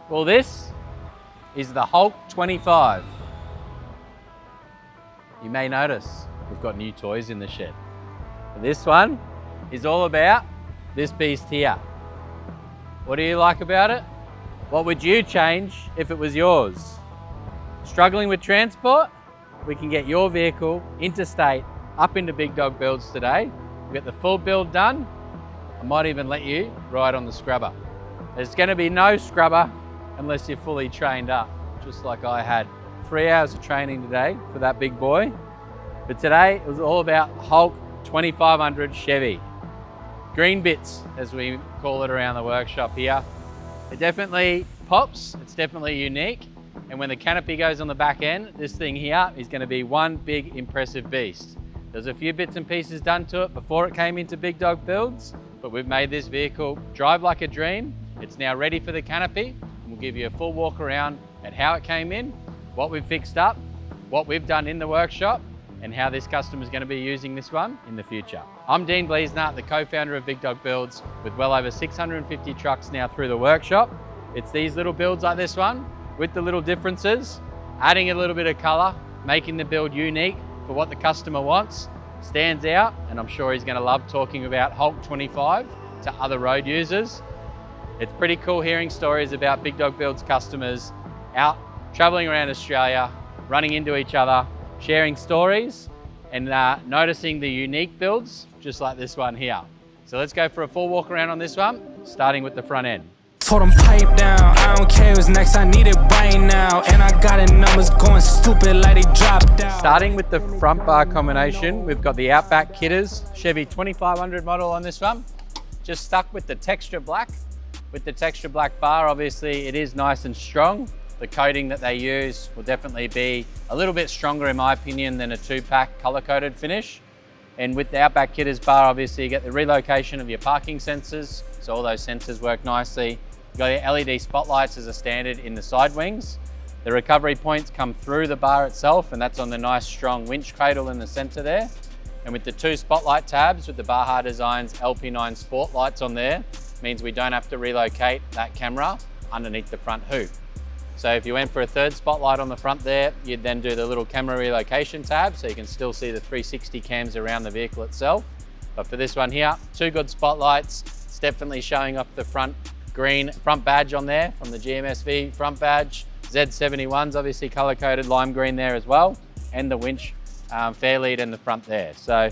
Well, this is the Hulk 25. You may notice we've got new toys in the shed. This one is all about this beast here. What do you like about it? What would you change if it was yours? Struggling with transport? We can get your vehicle interstate up into Big Dog builds today. We'll get the full build done. I might even let you ride on the scrubber. There's going to be no scrubber unless you're fully trained up, just like I had. 3 hours of training today for that big boy. But today it was all about Hulk 2500 Chevy. Green bits, as we call it around the workshop here. It definitely pops, it's definitely unique. And when the canopy goes on the back end, this thing here is going to be one big impressive beast. There's a few bits and pieces done to it before it came into Big Dog builds, but we've made this vehicle drive like a dream. It's now ready for the canopy. We'll give you a full walk around at how it came in, what we've fixed up, what we've done in the workshop, and how this customer is going to be using this one in the future. I'm Dean Bleasner, the co-founder of Big Dog Builds, with well over 650 trucks now through the workshop. It's these little builds like this one, with the little differences, adding a little bit of color, making the build unique for what the customer wants, stands out, and I'm sure he's going to love talking about Hulk 25 to other road users. It's pretty cool hearing stories about Big Dog Builds customers out traveling around Australia, running into each other, sharing stories, and noticing the unique builds, just like this one here. So let's go for a full walk around on this one, starting with the front end. Told them pipe down, I don't care what's next, I need it right now. And I got it numbers going stupid like they dropped down. Starting with the front bar combination, we've got the Outback Kitters Chevy 2500 model on this one. Just stuck with the texture black. With the texture black bar, obviously it is nice and strong. The coating that they use will definitely be a little bit stronger in my opinion than a 2-pack color-coded finish. And with the Outback Kitters bar, obviously you get the relocation of your parking sensors, so all those sensors work nicely. You've got your LED spotlights as a standard in the side wings. The recovery points come through the bar itself, and that's on the nice strong winch cradle in the center there. And with the 2 spotlight tabs with the Baja Designs LP9s sport lights on there, means we don't have to relocate that camera underneath the front hoop. So if you went for a 3rd spotlight on the front there, you'd then do the little camera relocation tab so you can still see the 360 cams around the vehicle itself. But for this one here, 2 good spotlights. It's definitely showing up the front green front badge on there from the GMSV front badge. Z71's obviously color-coded lime green there as well, and the winch fair lead in the front there. So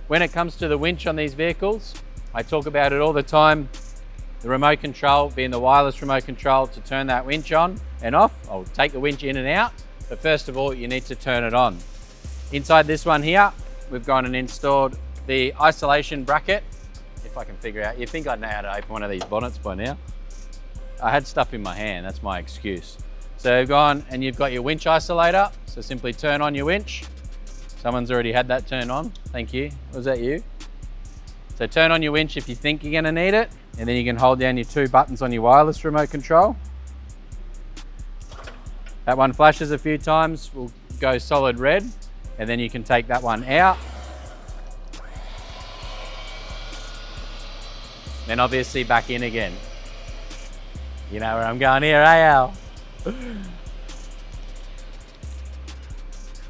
when it comes to the winch on these vehicles, I talk about it all the time. The remote control being the wireless remote control to turn that winch on and off. I'll take the winch in and out, but first of all, you need to turn it on. Inside this one here, we've gone and installed the isolation bracket. If I can figure out, you think I'd know how to open one of these bonnets by now. I had stuff in my hand, that's my excuse. So you've gone and you've got your winch isolator. So simply turn on your winch. Someone's already had that turned on, thank you. Was that you? So turn on your winch if you think you're gonna need it, and then you can hold down your 2 buttons on your wireless remote control. That one flashes a few times, will go solid red, and then you can take that one out. Then obviously back in again. You know where I'm going here, eh, Al?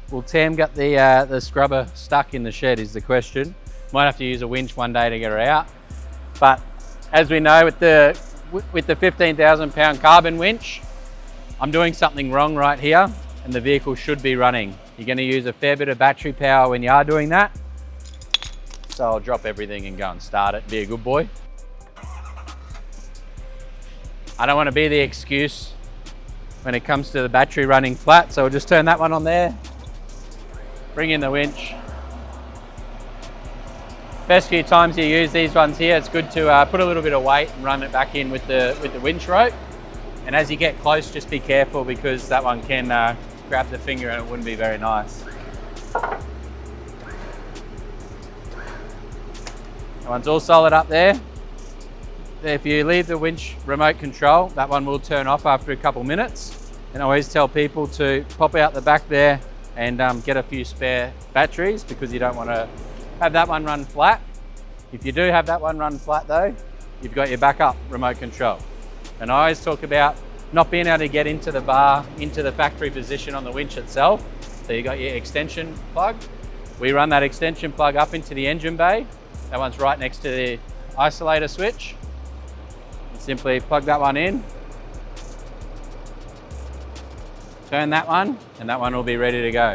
Will Tam got the scrubber stuck in the shed is the question. Might have to use a winch one day to get her out. But as we know, with the 15,000 pound carbon winch, I'm doing something wrong right here, and the vehicle should be running. You're going to use a fair bit of battery power when you are doing that. So I'll drop everything and go and start it. Be a good boy. I don't want to be the excuse when it comes to the battery running flat, so we'll just turn that one on there. Bring in the winch. First few times you use these ones here, it's good to put a little bit of weight and run it back in with the winch rope. And as you get close, just be careful because that one can grab the finger and it wouldn't be very nice. That one's all solid up there. If you leave the winch remote control, that one will turn off after a couple minutes. And I always tell people to pop out the back there and get a few spare batteries because you don't want to have that one run flat. If you do have that one run flat though, you've got your backup remote control. And I always talk about not being able to get into the bar, into the factory position on the winch itself. So you got your extension plug. We run that extension plug up into the engine bay. That one's right next to the isolator switch. Simply plug that one in, turn that one, and that one will be ready to go.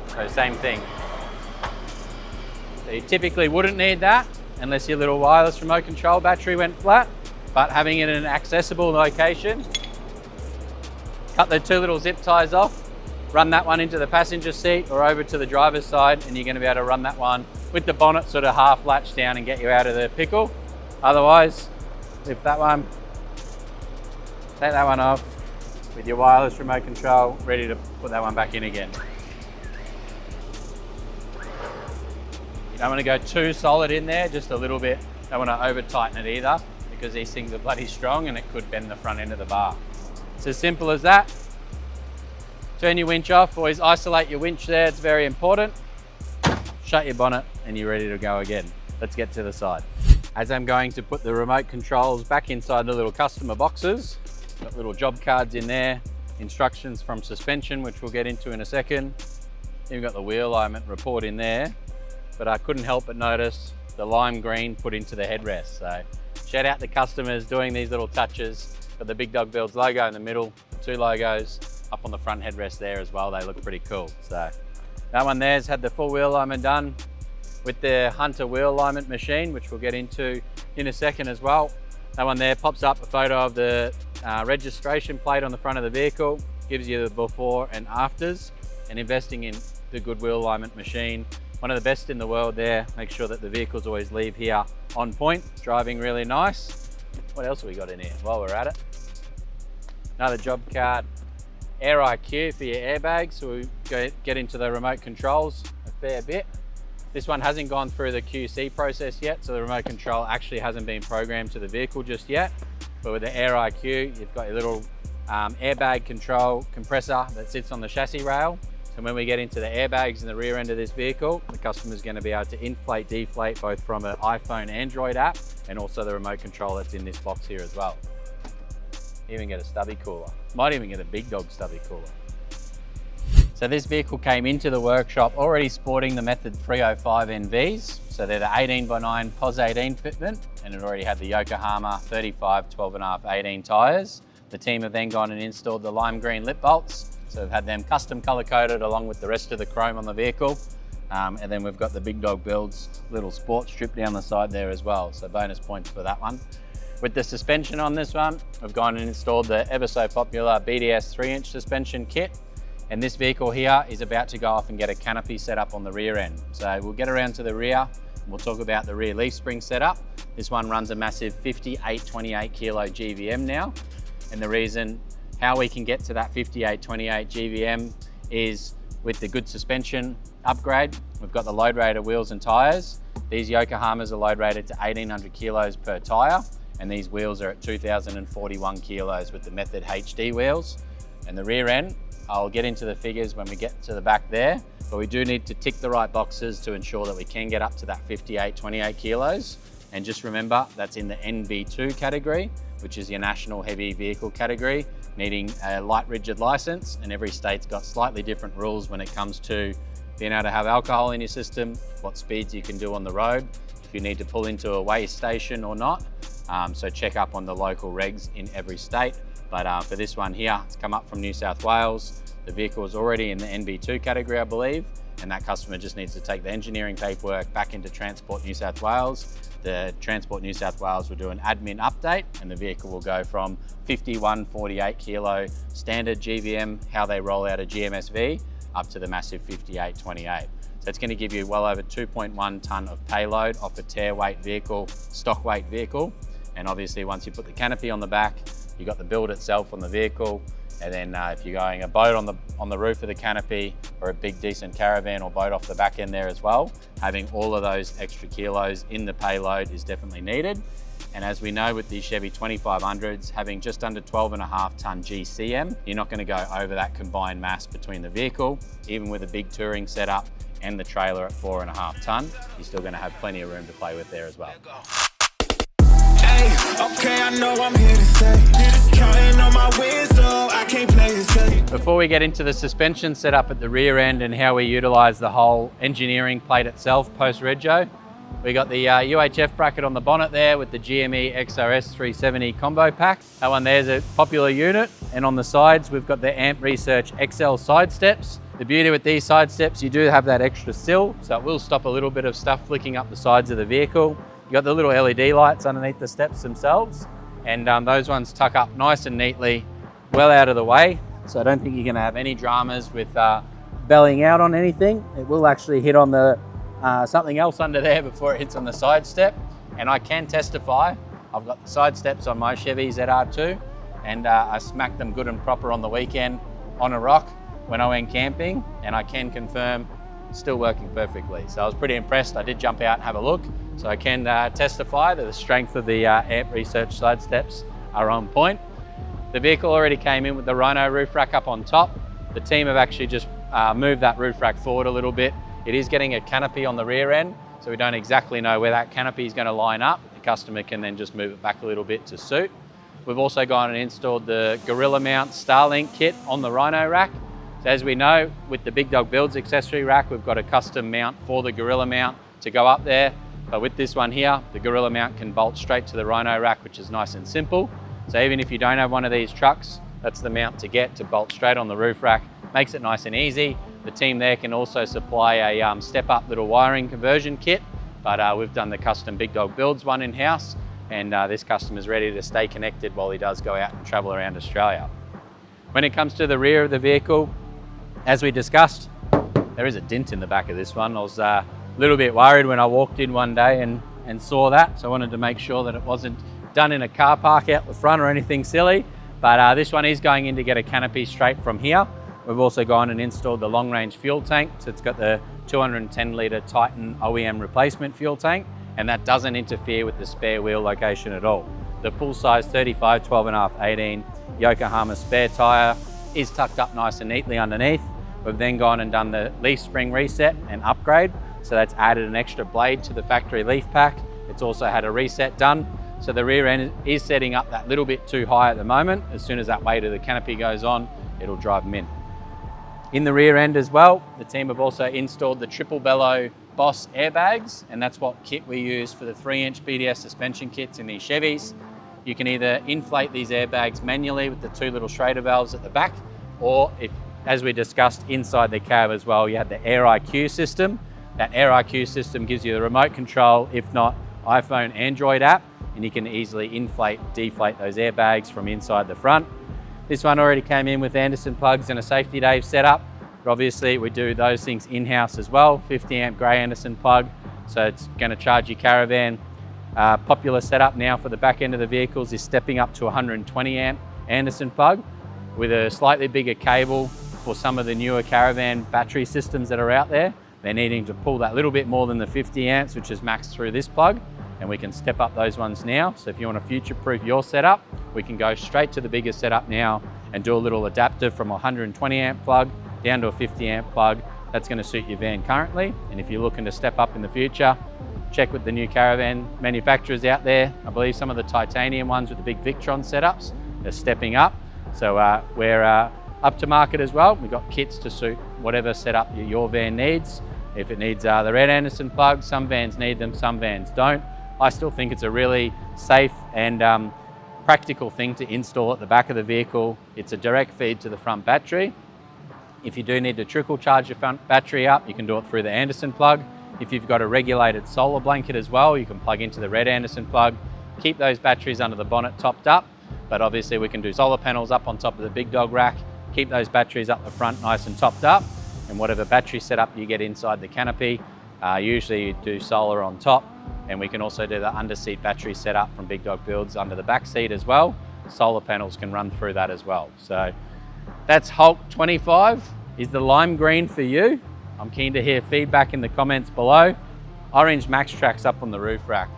So same thing. So you typically wouldn't need that unless your little wireless remote control battery went flat, but having it in an accessible location, cut the two little zip ties off, run that one into the passenger seat or over to the driver's side, and you're going to be able to run that one with the bonnet sort of half latched down and get you out of the pickle. Otherwise, lift that one, take that one off with your wireless remote control, ready to put that one back in again. You don't want to go too solid in there, just a little bit. Don't want to over tighten it either, because these things are bloody strong and it could bend the front end of the bar. It's as simple as that. Turn your winch off, always isolate your winch there, it's very important. Shut your bonnet and you're ready to go again. Let's get to the side. As I'm going to put the remote controls back inside the little customer boxes, got little job cards in there, instructions from suspension, which we'll get into in a second. You've got the wheel alignment report in there, but I couldn't help but notice the lime green put into the headrest. So shout out to customers doing these little touches. Got the Big Dog Builds logo in the middle, two logos up on the front headrest there as well. They look pretty cool. So that one there's had the full wheel alignment done with the Hunter wheel alignment machine, which we'll get into in a second as well. That one there pops up a photo of the registration plate on the front of the vehicle, gives you the before and afters, and investing in the good wheel alignment machine. One of the best in the world there. Make sure that the vehicles always leave here on point, driving really nice. What else have we got in here while we're at it? Another job card, Air IQ for your airbags. So we get into the remote controls a fair bit. This one hasn't gone through the QC process yet, so the remote control actually hasn't been programmed to the vehicle just yet. But with the Air IQ, you've got your little airbag control compressor that sits on the chassis rail. So when we get into the airbags in the rear end of this vehicle, the customer's going to be able to inflate, deflate both from an iPhone Android app and also the remote control that's in this box here as well. Even get a stubby cooler. Might even get a Big Dog stubby cooler. So this vehicle came into the workshop already sporting the Method 305 NVs. So they're the 18x9 POS 18 fitment, and it already had the Yokohama 35, 12.5, 18 tyres. The team have then gone and installed the lime green lip bolts. So we've had them custom color coded along with the rest of the chrome on the vehicle. And then we've got the Big Dog Builds little sport strip down the side there as well. So bonus points for that one. With the suspension on this one, we've gone and installed the ever so popular BDS 3-inch suspension kit. And this vehicle here is about to go off and get a canopy set up on the rear end. So we'll get around to the rear and we'll talk about the rear leaf spring setup. This one runs a massive 5828 kilo GVM now. And the reason how we can get to that 5828 GVM is with the good suspension upgrade. We've got the load rated wheels and tyres. These Yokohamas are load rated to 1800 kilos per tyre. And these wheels are at 2041 kilos with the Method HD wheels. And the rear end, I'll get into the figures when we get to the back there, but we do need to tick the right boxes to ensure that we can get up to that 5828 kilos. And just remember, that's in the NV2 category, which is your national heavy vehicle category, needing a light rigid license. And every state's got slightly different rules when it comes to being able to have alcohol in your system, what speeds you can do on the road, if you need to pull into a weigh station or not. So check up on the local regs in every state. But for this one here, it's come up from New South Wales. The vehicle is already in the NV2 category, I believe, and that customer just needs to take the engineering paperwork back into Transport New South Wales. The Transport New South Wales will do an admin update and the vehicle will go from 5148 kilo standard GVM, how they roll out a GMSV, up to the massive 5828. So it's going to give you well over 2.1 tonne of payload off a tear weight vehicle, stock weight vehicle. And obviously once you put the canopy on the back, you've got the build itself on the vehicle. And then if you're going a boat on the roof of the canopy or a big decent caravan or boat off the back end there as well, having all of those extra kilos in the payload is definitely needed. And as we know with these Chevy 2500s, having just under 12.5 tonne GCM, you're not going to go over that combined mass between the vehicle. Even with a big touring setup and the trailer at 4.5 tonne, you're still going to have plenty of room to play with there as well. Okay, I know I'm here to stay. win, so I can't play it safe. Before we get into the suspension setup at the rear end and how we utilize the whole engineering plate itself post-rego, we got the UHF bracket on the bonnet there with the GME XRS 370 combo pack. That one there's a popular unit, and on the sides we've got the Amp Research XL side steps. The beauty with these side steps, you do have that extra sill, so it will stop a little bit of stuff flicking up the sides of the vehicle. You got the little LED lights underneath the steps themselves, and those ones tuck up nice and neatly, well out of the way. So I don't think you're going to have any dramas with bellying out on anything. It will actually hit on the something else under there before it hits on the side step. And I can testify, I've got the side steps on my Chevy ZR2, and I smacked them good and proper on the weekend on a rock when I went camping, and I can confirm it's still working perfectly. So I was pretty impressed. I did jump out and have a look, so I can testify that the strength of the Amp Research side steps are on point. The vehicle already came in with the Rhino roof rack up on top. The team have actually just moved that roof rack forward a little bit. It is getting a canopy on the rear end, so we don't exactly know where that canopy is going to line up. The customer can then just move it back a little bit to suit. We've also gone and installed the Gorilla Mount Starlink kit on the Rhino rack. So as we know, with the Big Dog Builds accessory rack, we've got a custom mount for the Gorilla Mount to go up there. But with this one here, the Gorilla Mount can bolt straight to the Rhino rack, which is nice and simple. So even if you don't have one of these trucks, that's the mount to get to bolt straight on the roof rack. Makes it nice and easy. The team there can also supply a step-up little wiring conversion kit, but we've done the custom Big Dog Builds one in-house, and this customer's ready to stay connected while he does go out and travel around Australia. When it comes to the rear of the vehicle, as we discussed, there is a dent in the back of this one. I was a little bit worried when I walked in one day and saw that, so I wanted to make sure that it wasn't done in a car park out the front or anything silly, but this one is going in to get a canopy straight from here. We've also gone and installed the long range fuel tank, so it's got the 210 litre Titan OEM replacement fuel tank, and that doesn't interfere with the spare wheel location at all. The full size 35, 12.5, 18 Yokohama spare tyre is tucked up nice and neatly underneath. We've then gone and done the leaf spring reset and upgrade, so that's added an extra blade to the factory leaf pack. It's also had a reset done, so the rear end is setting up that little bit too high at the moment. As soon as that weight of the canopy goes on, it'll drive mint. In the rear end as well, the team have also installed the triple bellow Boss airbags, and that's what kit we use for the 3-inch BDS suspension kits in these Chevys. You can either inflate these airbags manually with the 2 little Schrader valves at the back, or if, as we discussed inside the cab as well, you have the Air IQ system. That Air IQ system gives you the remote control, if not iPhone, Android app, and you can easily inflate, deflate those airbags from inside the front. This one already came in with Anderson plugs and a safety Dave setup, but obviously we do those things in-house as well. 50 amp grey Anderson plug, so it's going to charge your caravan. Popular setup now for the back end of the vehicles is stepping up to 120 amp Anderson plug with a slightly bigger cable for some of the newer caravan battery systems that are out there. They're needing to pull that little bit more than the 50 amps, which is maxed through this plug, and we can step up those ones now. So if you want to future-proof your setup, we can go straight to the bigger setup now and do a little adapter from a 120 amp plug down to a 50 amp plug. That's going to suit your van currently, and if you're looking to step up in the future, check with the new caravan manufacturers out there. I believe some of the titanium ones with the big Victron setups are stepping up. So we're up to market as well. We've got kits to suit whatever setup your van needs. If it needs the red Anderson plug, some vans need them, some vans don't. I still think it's a really safe and practical thing to install at the back of the vehicle. It's a direct feed to the front battery. If you do need to trickle charge your front battery up, you can do it through the Anderson plug. If you've got a regulated solar blanket as well, you can plug into the red Anderson plug. Keep those batteries under the bonnet topped up, but obviously we can do solar panels up on top of the Big Dog rack. Keep those batteries up the front nice and topped up, and whatever battery setup you get inside the canopy, usually you do solar on top, and we can also do the under seat battery setup from Big Dog Builds under the back seat as well. Solar panels can run through that as well. So that's Hulk 25. Is the lime green for you? I'm keen to hear feedback in the comments below. Orange Max Tracks up on the roof rack.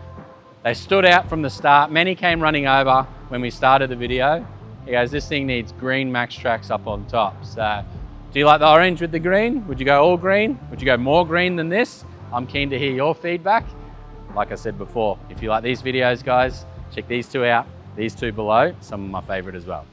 They stood out from the start. Many came running over when we started the video. He goes, this thing needs green Max Tracks up on top. So do you like the orange with the green? Would you go all green? Would you go more green than this? I'm keen to hear your feedback. Like I said before, if you like these videos, guys, check these two out. These two below, some of my favorite as well.